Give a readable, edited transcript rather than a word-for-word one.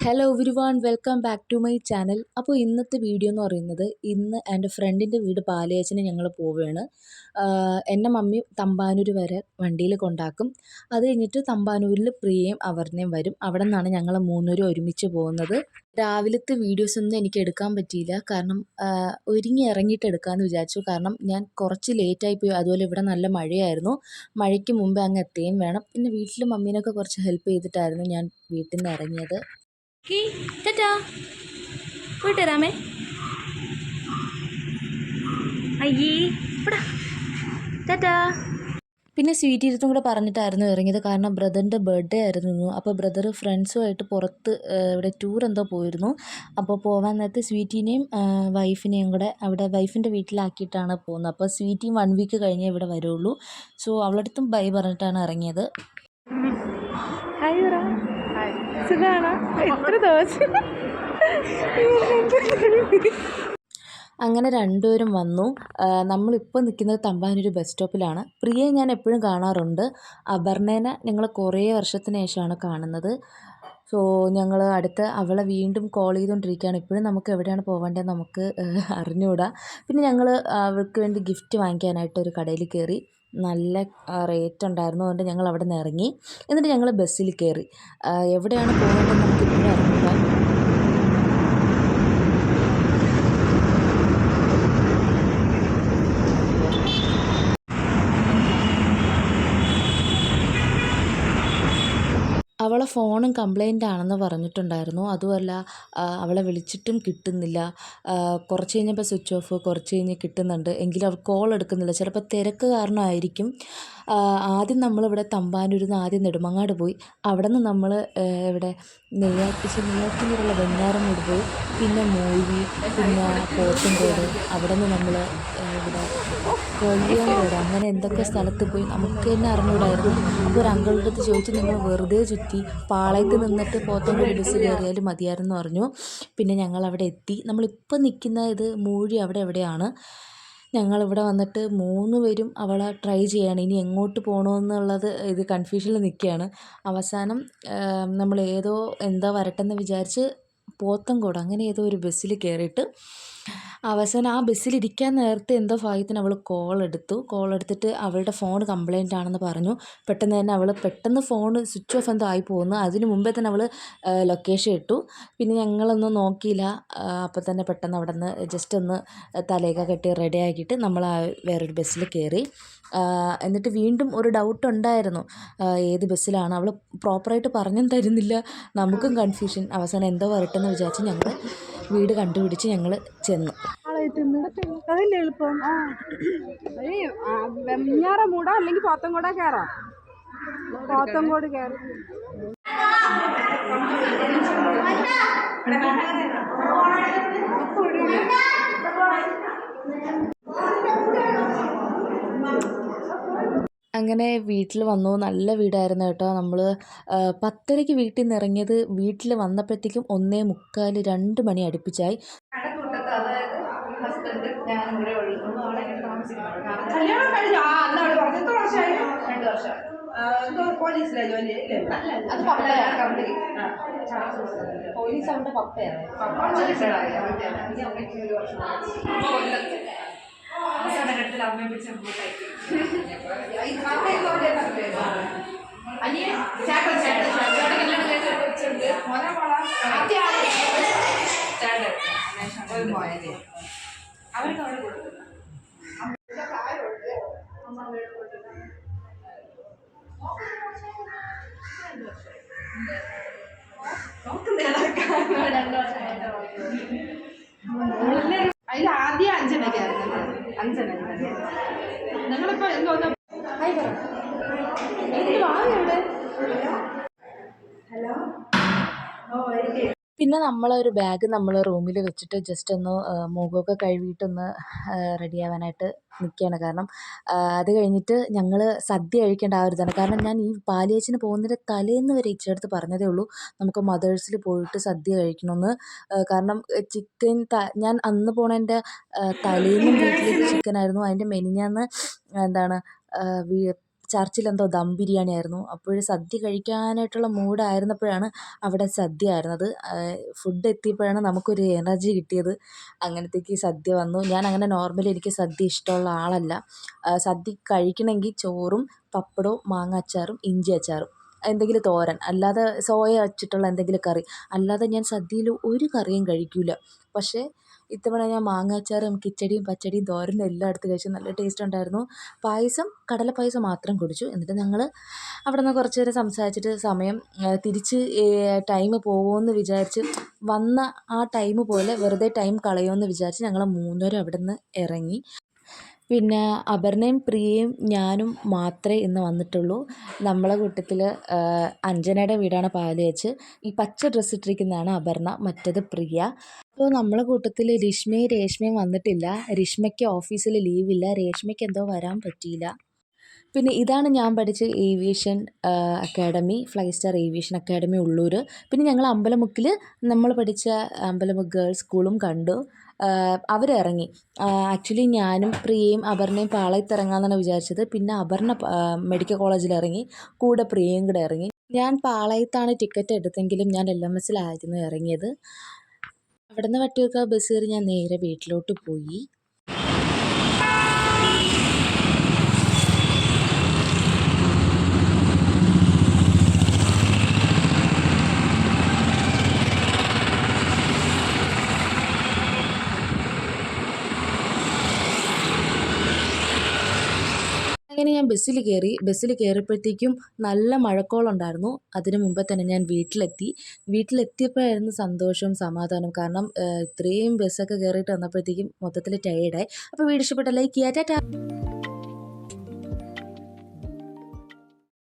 Hello everyone welcome back to my channel. അപ്പോൾ ഇന്നത്തെ video എന്ന് പറയുന്നത് ഇന്ന് എൻ്റെ ഫ്രണ്ടിൻ്റെ വീട് പാലയച്ചിന് ഞങ്ങൾ പോവുകയാണ്. എൻ്റെ മമ്മി തമ്പാനൂർ വരെ വണ്ടിയിൽ കൊണ്ടാക്കും. അത് കഴിഞ്ഞിട്ട് തമ്പാനൂരിൽ പ്രിയയും അവർണയും വരും. അവിടെ നിന്നാണ് ഞങ്ങൾ മൂന്നുപേരും ഒരുമിച്ച് പോകുന്നത്. രാവിലത്തെ വീഡിയോസൊന്നും എനിക്ക് എടുക്കാൻ പറ്റിയില്ല, കാരണം ഒരുങ്ങി ഇറങ്ങിയിട്ട് എടുക്കാമെന്ന് വിചാരിച്ചു. കാരണം ഞാൻ കുറച്ച് ലേറ്റായിപ്പോയി. അതുപോലെ ഇവിടെ നല്ല മഴയായിരുന്നു. മഴയ്ക്ക് മുമ്പേ അങ്ങ് എത്തുകയും വേണം. പിന്നെ വീട്ടിൽ മമ്മീനൊക്കെ കുറച്ച് ഹെൽപ്പ് ചെയ്തിട്ടായിരുന്നു ഞാൻ വീട്ടിൽ നിന്ന് ഇറങ്ങിയത്. ടാറ്റാ, പോയിട്ട് വരാമേ. അയ്യേ ടാറ്റാ. പിന്നെ സ്വീറ്റ് ഇരുത്തും കൂടെ പറഞ്ഞിട്ടായിരുന്നു ഇറങ്ങിയത്, കാരണം ബ്രദറിൻ്റെ ബർത്ത്ഡേ ആയിരുന്നു. അപ്പോൾ ബ്രദർ ഫ്രണ്ട്സുമായിട്ട് പുറത്ത് ഇവിടെ ടൂർ എന്തോ പോയിരുന്നു. അപ്പോൾ പോകാൻ നേരത്തെ സ്വീറ്റിനെയും വൈഫിനെയും കൂടെ അവിടെ വൈഫിൻ്റെ വീട്ടിലാക്കിയിട്ടാണ് പോകുന്നത്. അപ്പോൾ സ്വീറ്റിയും 1 വീക്ക് കഴിഞ്ഞേ ഇവിടെ വരുള്ളൂ. സോ അവളടുത്തും ബൈ പറഞ്ഞിട്ടാണ് ഇറങ്ങിയത്. സുഖാണോ? എത്ര ദിവസം അങ്ങനെ രണ്ടുപേരും വന്നു. നമ്മളിപ്പോൾ നിൽക്കുന്നത് തമ്പാനൂർ ബസ് സ്റ്റോപ്പിലാണ്. പ്രിയയെ ഞാൻ എപ്പോഴും കാണാറുണ്ട്. അപർണേനെ ഞങ്ങൾ കുറേ വർഷത്തിന് ശേഷമാണ് കാണുന്നത്. സോ ഞങ്ങൾ അടുത്ത് അവളെ വീണ്ടും കോൾ ചെയ്തുകൊണ്ടിരിക്കുകയാണ്. ഇപ്പോഴും നമുക്ക് എവിടെയാണ് പോകേണ്ടത് നമുക്ക് അറിഞ്ഞുകൂടാ. പിന്നെ ഞങ്ങൾ അവൾക്ക് വേണ്ടി ഗിഫ്റ്റ് വാങ്ങിക്കാനായിട്ട് ഒരു കടയിൽ കയറി. നല്ല റേറ്റ് ഉണ്ടായിരുന്നു. അതുകൊണ്ട് ഞങ്ങൾ അവിടെ നിന്ന് ഇറങ്ങി. എന്നിട്ട് ഞങ്ങൾ ബസ്സിൽ കയറി. എവിടെയാണ് പോകേണ്ടതെന്ന് നമുക്ക് ഇപ്പോഴും അറിഞ്ഞൂടാ. അവളെ ഫോണും കംപ്ലൈൻ്റ് ആണെന്ന് പറഞ്ഞിട്ടുണ്ടായിരുന്നു. അതുമല്ല, അവളെ വിളിച്ചിട്ടും കിട്ടുന്നില്ല. കുറച്ച് കഴിഞ്ഞപ്പോൾ സ്വിച്ച് ഓഫ്, കുറച്ച് കഴിഞ്ഞ് കിട്ടുന്നുണ്ട്, എങ്കിലും അവൾ കോൾ എടുക്കുന്നില്ല. ചിലപ്പോൾ തിരക്ക് കാരണമായിരിക്കും. ആദ്യം നമ്മളിവിടെ തമ്പാനൂരിൽ നിന്ന് ആദ്യം നെടുമങ്ങാട് പോയി. അവിടെ നിന്ന് നമ്മൾ ഇവിടെ നെയ്യാറ്റിനുള്ള വെഞ്ഞാറമൂട് പോയി, പിന്നെ മൂഴി, പിന്നെ പോത്തൻകോട്, അവിടെ നിന്ന് നമ്മൾ ഇവിടെ കൊള്ളിയാങ്കോട്, അങ്ങനെ എന്തൊക്കെ സ്ഥലത്ത് പോയി നമുക്ക് തന്നെ അറിഞ്ഞുകൂടായിരുന്നു. അപ്പോൾ ഒരു അങ്കിളുടെ അടുത്ത് ചോദിച്ച് നിങ്ങൾ വെറുതെ ചുറ്റി പാളയത്ത് നിന്നിട്ട് പോത്തൻകോട് ബസ് കയറിയാലും മതിയായിരുന്നു പറഞ്ഞു. പിന്നെ ഞങ്ങൾ അവിടെ എത്തി. നമ്മളിപ്പോൾ നിൽക്കുന്ന ഇത് മൂഴി അവിടെ എവിടെയാണ്. ഞങ്ങളിവിടെ വന്നിട്ട് 3 പേരും അവളെ ട്രൈ ചെയ്യാണ് ഇനി എങ്ങോട്ട് പോകണമെന്നുള്ളത് ഇത് കൺഫ്യൂഷനിൽ നിൽക്കുകയാണ്. അവസാനം നമ്മൾ എന്താ വരട്ടെന്ന് വിചാരിച്ച് പോത്തൻകോട് അങ്ങനെ ഏതോ ഒരു ബസ്സിൽ കയറിയിട്ട് അവസാനം ആ ബസ്സിലിരിക്കാൻ നേരത്തെ എന്തോ ഭാഗ്യത്തിന് അവൾ കോൾ എടുത്തിട്ട് അവളുടെ ഫോൺ കംപ്ലൈൻ്റ് ആണെന്ന് പറഞ്ഞു. പെട്ടെന്ന് തന്നെ അവൾ ഫോൺ സ്വിച്ച് ഓഫ് എന്തോ ആയി പോകുന്നു. അതിന് മുമ്പേ തന്നെ അവൾ ലൊക്കേഷൻ ഇട്ടു. പിന്നെ ഞങ്ങളൊന്നും നോക്കിയില്ല. അപ്പോൾ തന്നെ പെട്ടെന്ന് അവിടെ നിന്ന് ജസ്റ്റ് ഒന്ന് തലയൊക്കെ കെട്ടി റെഡി ആക്കിയിട്ട് നമ്മൾ വേറൊരു ബസ്സിൽ കയറി. എന്നിട്ട് വീണ്ടും ഒരു ഡൗട്ട് ഉണ്ടായിരുന്നു, ഏത് ബസ്സിലാണ്. അവൾ പ്രോപ്പറായിട്ട് പറഞ്ഞും തരുന്നില്ല, നമുക്കും കൺഫ്യൂഷൻ. അവസാനം എന്തോ വരട്ടെന്ന് വിചാരിച്ച് ഞങ്ങൾ വീട് കണ്ടുപിടിച്ച് ഞങ്ങൾ ചെന്നു. അതല്ലേ എളുപ്പം. വെഞ്ഞാറമൂട അല്ലെങ്കിൽ പോത്തൻകോട കയറാം. പോത്തൻകോട് കയറി അങ്ങനെ വീട്ടിൽ വന്നു. നല്ല വീടായിരുന്നു കേട്ടോ. നമ്മൾ 10:30 വീട്ടിൽ നിന്ന് ഇറങ്ങിയത് വീട്ടിൽ വന്നപ്പോഴത്തേക്കും 1:45 2 മണി അടുപ്പിച്ചായി. പോലീസ് അവൻ്റെ പപ്പയാണ്. അവർക്ക് അവിടെ കൊടുക്കുന്നു. അതിൽ ആദ്യം 5:00 നിങ്ങളിപ്പോ എന്തോന്നാ പിന്നെ നമ്മളൊരു ബാഗ് നമ്മൾ റൂമിൽ വെച്ചിട്ട് ജസ്റ്റ് ഒന്ന് മുഖമൊക്കെ കഴുകിയിട്ടൊന്ന് റെഡിയാവാനായിട്ട് നിൽക്കുകയാണ്. കാരണം അത് കഴിഞ്ഞിട്ട് ഞങ്ങൾ സദ്യ കഴിക്കേണ്ട ആ ഒരു ഇതാണ്. കാരണം ഞാൻ ഈ പാലിയേച്ചിന് പോകുന്നതിൻ്റെ തലേന്ന് വരെ ഇച്ചടുത്ത് പറഞ്ഞതേ ഉള്ളൂ നമുക്ക് മദേഴ്സിൽ പോയിട്ട് സദ്യ കഴിക്കണമെന്ന്. കാരണം ഞാൻ അന്ന് പോണതിൻ്റെ തലേന്നും വീട്ടിൽ ചിക്കനായിരുന്നു. അതിൻ്റെ മെനിഞ്ഞാന്ന് എന്താണ് ചർച്ചിലെന്തോ ദം ബിരിയാണി ആയിരുന്നു. അപ്പോഴും സദ്യ കഴിക്കാനായിട്ടുള്ള മൂഡായിരുന്നപ്പോഴാണ് അവിടെ സദ്യ ആയിരുന്നത്. ഫുഡ് എത്തിയപ്പോഴാണ് നമുക്കൊരു എനർജി കിട്ടിയത്. അങ്ങനത്തേക്ക് സദ്യ വന്നു. ഞാൻ അങ്ങനെ നോർമലി എനിക്ക് സദ്യ ഇഷ്ടമുള്ള ആളല്ല. സദ്യ കഴിക്കണമെങ്കിൽ ചോറും പപ്പടവും മാങ്ങ അച്ചാറും ഇഞ്ചി അച്ചാറും എന്തെങ്കിലും തോരൻ, അല്ലാതെ സോയ വച്ചിട്ടുള്ള എന്തെങ്കിലും കറി, അല്ലാതെ ഞാൻ സദ്യയിൽ ഒരു കറിയും കഴിക്കില്ല. പക്ഷേ ഇത്തവണ ഞാൻ മാങ്ങാച്ചാറും കിച്ചടിയും പച്ചടിയും തോരനും എല്ലാം എടുത്ത് കഴിച്ചു. നല്ല ടേസ്റ്റ് ഉണ്ടായിരുന്നു. പായസം, കടലപ്പായസം മാത്രം കുടിച്ചു. എന്നിട്ട് ഞങ്ങൾ അവിടെ നിന്ന് കുറച്ച് നേരം സംസാരിച്ചിട്ട് സമയം തിരിച്ച് ടൈം പോകുമെന്ന് വിചാരിച്ച് വന്ന ആ ടൈം പോലെ വെറുതെ ടൈം കളയുമെന്ന് വിചാരിച്ച് ഞങ്ങൾ മൂന്നുപേരും അവിടെ നിന്ന് ഇറങ്ങി. പിന്നെ അപർണയും പ്രിയയും ഞാനും മാത്രമേ ഇന്ന് വന്നിട്ടുള്ളൂ. നമ്മളെ കൂട്ടത്തിൽ അഞ്ജനയുടെ വീടാണ് പാലുകാച്ച്. ഈ പച്ച ഡ്രസ്സ് ഇട്ടിരിക്കുന്നതാണ് അപർണ, മറ്റേത് പ്രിയ. അപ്പോൾ നമ്മളെ കൂട്ടത്തിൽ രേഷ്മയും വന്നിട്ടില്ല. രേഷ്മയ്ക്ക് ഓഫീസിൽ ലീവില്ല. രേഷ്മയ്ക്ക് എന്തോ വരാൻ പറ്റിയില്ല. പിന്നെ ഇതാണ് ഞാൻ പഠിച്ച aviation academy, fly star aviation academy Ulloor. പിന്നെ ഞങ്ങൾ അമ്പലമുക്കിൽ നമ്മൾ പഠിച്ച അമ്പലമുക്ക് ഗേൾസ് സ്കൂളും കണ്ടു. അവരിറങ്ങി. ആക്ച്വലി ഞാനും പ്രിയയും അപർണയും പാളയത്ത് ഇറങ്ങാമെന്നാണ് വിചാരിച്ചത്. പിന്നെ അപർണ മെഡിക്കൽ കോളേജിൽ ഇറങ്ങി, കൂടെ പ്രിയയും കൂടെ ഇറങ്ങി. ഞാൻ പാളയത്താണ് ടിക്കറ്റ് എടുത്തെങ്കിലും ഞാൻ LMS ഇറങ്ങിയത്. അവിടെ നിന്ന് വട്ടിയൂർക്കാവ് ബസ് കയറി ഞാൻ നേരെ വീട്ടിലോട്ട് പോയി. അങ്ങനെ ഞാൻ ബസ്സിൽ കയറിയപ്പോഴത്തേക്കും നല്ല മഴക്കോളുണ്ടായിരുന്നു. അതിന് മുമ്പേ തന്നെ ഞാൻ വീട്ടിലെത്തിയപ്പോഴായിരുന്നു സന്തോഷവും സമാധാനവും. കാരണം ഇത്രയും ബസ്സൊക്കെ കയറിയിട്ട് വന്നപ്പോഴത്തേക്കും മൊത്തത്തിൽ ടയേർഡായി. അപ്പോൾ വീഡിയോ ഇഷ്ടപ്പെട്ട ലൈക്ക് ചെയ്യുക. ടാറ്റാ.